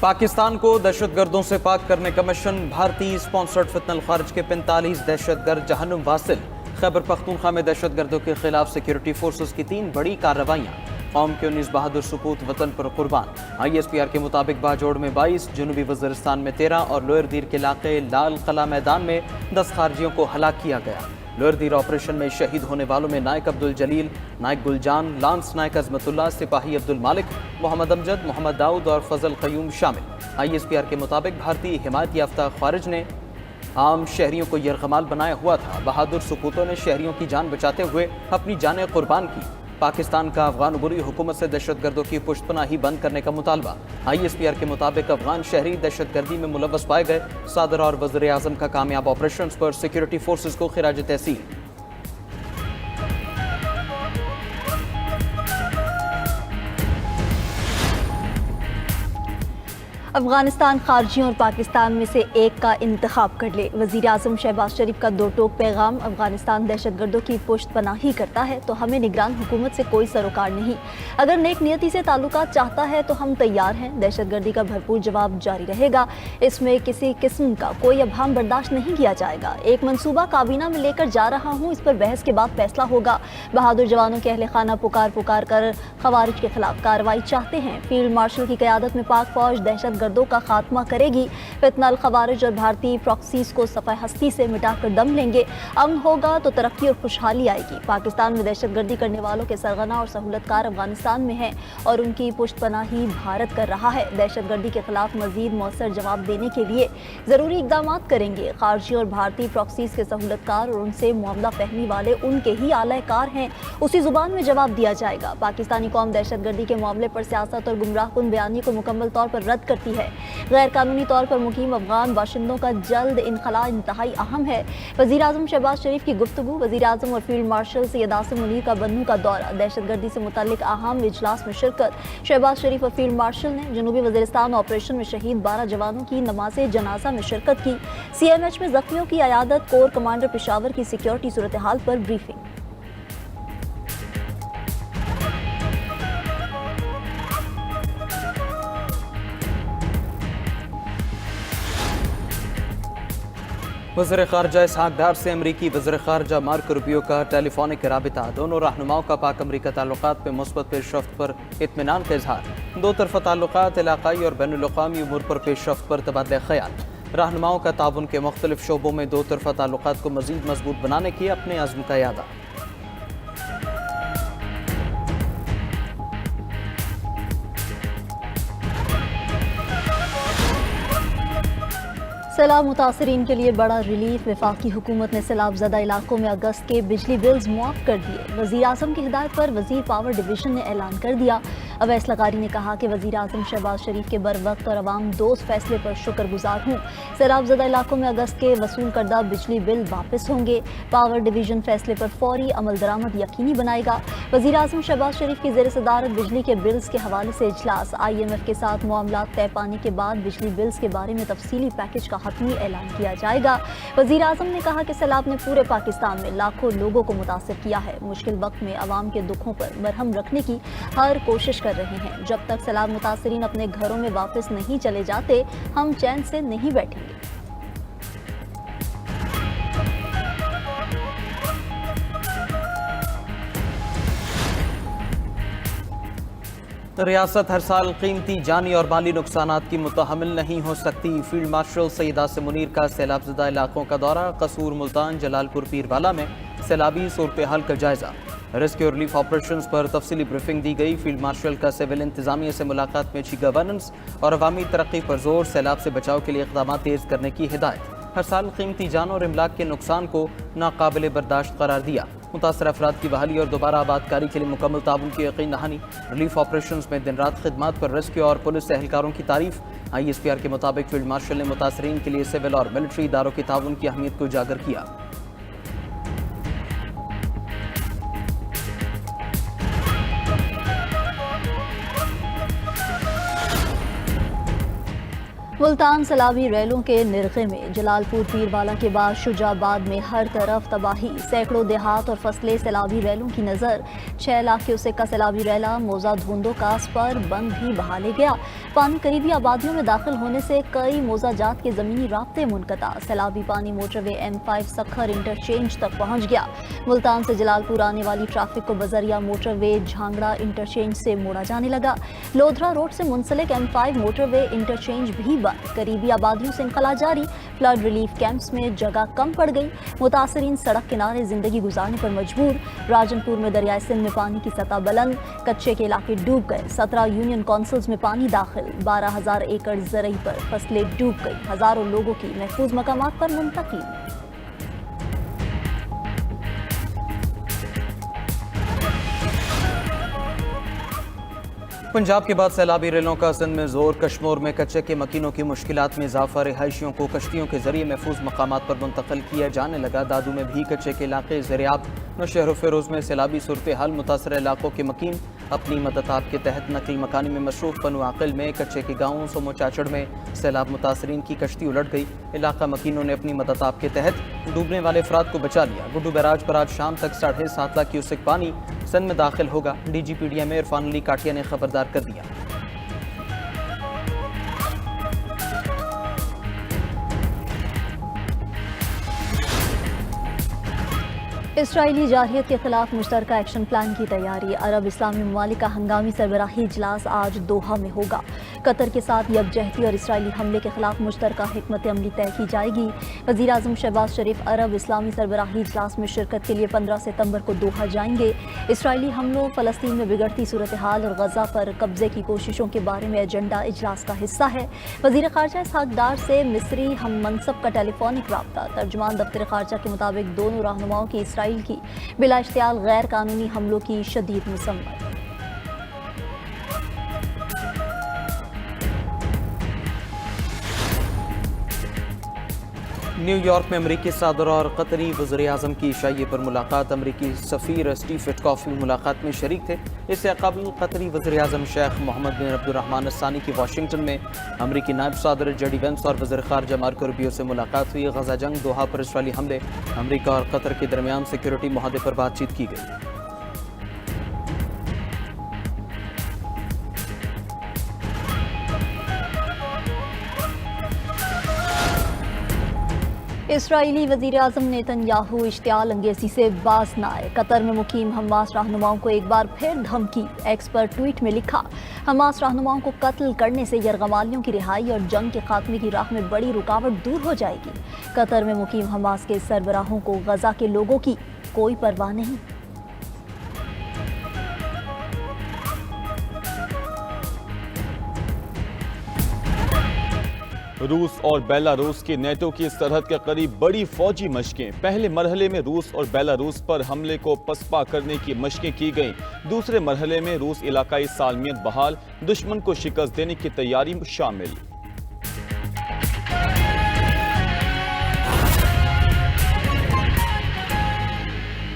पाकिस्तान को दहशत गर्दों से पाक करने का मिशन। भारतीय स्पॉन्सर्ड फितनल खारिज के 45 दहशत गर्द जहन्नुम वासिल। खैबर पख्तूनख्वा में दहशत गर्दों के खिलाफ सिक्योरिटी फोर्सेस की 3 बड़ी कार्रवाइयाँ। कौम के 19 बहादुर सपूत वतन पर कुर्बान। ISPR के मुताबिक बाजोड़ में 22, जनूबी वज़ीरिस्तान में 13 और लोअर दीर के इलाके लाल कला मैदान में 10 खारजियों को हलाक किया गया। लोअर दीर ऑपरेशन में शहीद होने वालों में नायक अब्दुल जलील, नायक गुलजान, लांस नायक अजमतुल्लाह, सिपाही अब्दुल मालिक, मोहम्मद अमजद, मोहम्मद दाऊद और फजल कयूम शामिल। ISPR के मुताबिक भारतीय हिमायत याफ्ता खारिज ने आम शहरियों को यरगमाल बनाया हुआ था। बहादुर सपूतों ने शहरियों की जान बचाते हुए अपनी जानें कुर्बान की। पाकिस्तान का अफगान उबूरी हुकूमत से दहशत गर्दों की पुष्तपनाही बंद करने का मुतालबा। ISPR के मुताबिक अफगान शहरी दहशत गर्दी में मुलव्वस पाए गए। सदर और वज़ीर आज़म का कामयाब ऑपरेशन पर सिक्योरिटी फोर्सेस को खिराज तहसीन। अफगानिस्तान खारजियों और पाकिस्तान में से एक का इंतखाब कर ले। वज़ीर आज़म शहबाज शरीफ का 2 टोक पैगाम। अफगानिस्तान दहशत गर्दों की पुष्ट पनाही करता है तो हमें निगरान हुकूमत से कोई सरोकार नहीं। अगर नेक नियति से ताल्लुकात चाहता है तो हम तैयार हैं। दहशत गर्दी का भरपूर जवाब जारी रहेगा। इसमें किसी किस्म का कोई अभाम बर्दाश्त नहीं किया जाएगा। एक मनसूबा काबीना में लेकर जा रहा हूँ, इस पर बहस के बाद फैसला होगा। बहादुर जवानों के अहले खाना पुकार पुकार कर खवारिज के खिलाफ कार्रवाई चाहते हैं। फील्ड मार्शल की क़यादत में पाक फौज दहशत गर्दों का खात्मा करेगी। फितनल खवारिज और भारतीय प्रॉक्सीज को सफ़ाए हस्ती से मिटाकर दम लेंगे। अमन होगा तो तरक्की और खुशहाली आएगी। पाकिस्तान में दहशत गर्दी करने वालों के सरगना और सहूलतकार अफगानिस्तान में हैं और उनकी पुष्ट पनाही भारत कर रहा है। दहशत गर्दी के खिलाफ मजीद मौसर जवाब देने के लिए ज़रूरी इकदाम करेंगे। खारजी और भारतीय प्रॉक्सीज के सहूलतकार और उनसे मामला फहमी वाले उनके ही आलाकार हैं, उसी जुबान में जवाब दिया जाएगा। पाकिस्तानी कौम दहशत गर्दी के मामले पर सियासत और गुमराहकुन बयानी को मुकम्मल तौर पर रद्द करती है। गैर कानूनी तौर पर मुकीम अफगान बाशिंदों का जल्द इनखला इंतहाई अहम है। वज़ीर आज़म शहबाज शरीफ की गुफ्तगू। वज़ीर आज़म और फील्ड मार्शल सैयद आसिम मुनीर का बन्नू का दौरा। दहशत गर्दी से मुताल्लिक अहम इजलास में शिरकत। शहबाज शरीफ और फील्ड मार्शल ने जनूबी वज़ीरिस्तान ऑपरेशन में शहीद 12 जवानों की नमाज जनाजा में शिरकत की। CMH में जख्मियों की अयादत। कोर कमांडर पेशावर की सिक्योरिटी सूरत हाल पर ब्रीफिंग। वज़ीर ख़ारजा इसहाक़ डार से अमरीकी वज़ीर ख़ारजा मार्को रूबियो का टेलीफोनिक राबिता। दोनों रहनुमाओं का पाक अमरीका ताल्लुक़ात में मुस्बत पेशरफ्त पर इत्मीनान का इजहार। 2 तरफ़ा ताल्लुक़ात, इलाक़ाई और बैनुल अक़वामी उमूर पर पेशरफ्त पर तबादला ख़याल। रहनुमाओं का ताउन के मुख्तलिफ शोबों में 2 तरफ़ा ताल्लुक़ात को मज़ीद मजबूत बनाने की अपने अज़्म का यादा। सैलाब मुतासरीन के लिए बड़ा रिलीफ। वफाकी हुकूमत ने सैलाब ज़दा इलाकों में अगस्त के बिजली बिल्स मुआफ़ कर दिए। वज़ीर आज़म की हिदायत पर वज़ीर पावर डिवीज़न ने ऐलान कर दिया। अवैस लगारी ने कहा कि वज़ीर आज़म शहबाज शरीफ के बर वक्त और अवाम दोस्त फैसले पर शुक्रगुजार हूँ। सैलाब ज़दा इलाकों में अगस्त के वसूल करदा बिजली बिल वापस होंगे। पावर डिवीज़न फैसले पर फौरी अमल दरामद यकीनी बनाएगा। वज़ीर आज़म शहबाज शरीफ की ज़ेर सदारत बिजली के बिल्स के हवाले से इजलास। IMF के साथ मामलात तय पाने के बाद बिजली बिल्स के बारे में तफसीली पैकेज का हतमी ऐलान किया जाएगा। वज़ीर आज़म ने कहा कि सैलाब ने पूरे पाकिस्तान में लाखों लोगों को मुतासिर किया है। मुश्किल वक्त में आवाम के दुखों पर मरहम रखने की हर कोशिश कर रहे हैं। जब तक सैलाब मुतासरीन अपने घरों में वापस नहीं चले जाते, हम चैन से नहीं बैठेंगे। रियासत हर साल कीमती जानी और माली नुकसानात की मुतहम्मिल नहीं हो सकती। फील्ड मार्शल सैयद आसिम मुनीर का सैलाब ज़दा इलाकों का दौरा। कसूर, मुल्तान, जलालपुर, पीरवाला में सैलाबी सूरत हाल का जायजा। रेस्क्यू और रिलीफ ऑपरेशंस पर तफसीली ब्रीफिंग दी गई। फील्ड मार्शल का सिविल इंतजामिया से मुलाकात में अच्छी गवर्नेंस और अवामी तरक्की पर जोर। सैलाब से बचाव के लिए इक़दाम तेज़ करने की हिदायत। हर साल कीमती जान और इमलाक के नुकसान को नाकाबिल बर्दाश्त करार दिया। मुतासर अफराद की बहाली और दोबारा आबादकारी के लिए मुकम्मल ताउन की यकीन दहानी। रिलीफ ऑपरेशंस में दिन रात खिदमात पर रेस्क्यू और पुलिस एहलकारों की तारीफ। ISPR के मुताबिक फील्ड मार्शल ने मुतासरीन के लिए सिविल और मिलिट्री इदारों के ताउन की अहमियत को उजागर किया। मुल्तान सैलाबी रैलों के निरखे में जलालपुर पीरवाला के बाद शुजाबाद में हर तरफ तबाही, सैकड़ों देहात और फसलें सैलाबी रैलों की नज़र। 6 लाख क्यूसेक का सैलाबी रैला मौजा धुंदो कास पर बंद भी बहा ले गया। पानी करीबी आबादियों में दाखिल होने से कई मौजा जात के ज़मीनी राब्ते मुनक़ता। सैलाबी पानी मोटरवे M5 सखर इंटरचेंज तक पहुँच गया। मुल्तान से जलालपुर आने वाली ट्रैफिक को बजरिया मोटरवे झांगड़ा इंटरचेंज से मोड़ा जाने लगा। लोधरा रोड से मुंसलिक M5 मोटरवे इंटरचेंज भी करीबी आबादियों से इंखला जारी। फ्लड रिलीफ कैंप्स में जगह कम पड़ गई। मुतासरीन सड़क किनारे जिंदगी गुजारने पर मजबूर। राजनपुर में दरियाए सिंध में पानी की सतह बुलंद, कच्चे के इलाके डूब गए। 17 यूनियन काउंसिल्स में पानी दाखिल। 12,000 एकड़ ज़रई पर फसलें डूब गई। हजारों लोगों की महफूज मकामात पर मुंतकिल। पंजाब के बाद सैलाबी रेलों का सिंध में जोर। कश्मीर में कच्चे के मकीनों की मुश्किलात में इजाफा। रिहायशियों को कश्तियों के जरिए महफूज मकामात पर मुंतकिल किया जाने लगा। दादू में भी कच्चे के इलाके ज़रियाब। नौशहर फेरोज में सैलाबी सूरत हाल। मुतासर इलाकों के मकीन अपनी मदद आप के तहत नकल मकानी में मसरूफ। पनु आकिल में कच्चे के गाँवों सोमो चाचड़ में सैलाब मुतासरीन की कश्ती उलट गई। इलाका मकीनों ने अपनी मदद आप के तहत डूबने वाले अफराद को बचा लिया। गुड्डू बैराज पर आज शाम तक 7.5 लाख क्यूसेक पानी सिंध में दाखिल होगा। DGPDM इरफान अली काटिया ने खबरदार कर दिया। इसराइली जारहियत के खिलाफ मुश्तरका एक्शन प्लान की तैयारी। अरब इस्लामी ममालिक का हंगामी सरबराही इजलास आज दोहा में होगा। कतर के साथ यकजहती और इसराइली हमले के खिलाफ मुश्तरका हिकमत अमली तय की जाएगी। वज़ीर आज़म शहबाज शरीफ अरब इस्लामी सरबराही इजलास में शिरकत के लिए 15 सितंबर को दोहा जाएंगे। इसराइली हमलों, फ़लस्तीन में बिगड़ती सूरत हाल और गजा पर कब्जे की कोशिशों के बारे में एजेंडा इजलास का हिस्सा है। वज़ीर ख़ारजा इसहाक़ डार से मिस्री हम मनसब का टेलीफोनिक राब्ता। तर्जुमान दफ्तर ख़ारजा के मुताबिक दोनों रहनुमाओं की इसराइल की बिला इख्तियार गैर कानूनी हमलों की शदीद मसम्मत। न्यूयॉर्क में अमरीकी सदर और कतरी वज़ीर आज़म की शाही पर मुलाकात। अमरीकी सफ़ीर स्टीव विटकॉफ भी मुलाकात में शरीक थे। इससे कबल कतरी वज़ीर आज़म शेख मोहम्मद बिन अब्दुर्रहमान अस्सानी की वाशिंगटन में अमरीकी नायब सदर जेडी वेंस और वज़ीर ख़ारजा मार्को रूबियो से मुलाकात हुई। गजा जंग, दोहा पर इसराइली हमले, अमरीका और कतर के दरमियान सिक्योरिटी मुआहदे पर बातचीत की गई। इसराइली वज़ीर आज़म नेतन्याहू इश्तियाल अंगेज़ी से बाज न आए। कतर में मुकीम हमास रहनुमाओं को एक बार फिर धमकी। एक्स पर ट्वीट में लिखा, हमास रहनुमाओं को कत्ल करने से यरगमालियों की रिहाई और जंग के खात्मे की राह में बड़ी रुकावट दूर हो जाएगी। कतर में मुकीम हमास के सरबराहों को गजा के लोगों की कोई परवाह नहीं। रूस और बेलारूस की नेटो की सरहद के करीब बड़ी फौजी मशकें। पहले मरहले में रूस और बेलारूस पर हमले को पसपा करने की मशकें की गईं। दूसरे मरहले में रूस इलाकाई सालमियत बहाल, दुश्मन को शिकस्त देने की तैयारी शामिल।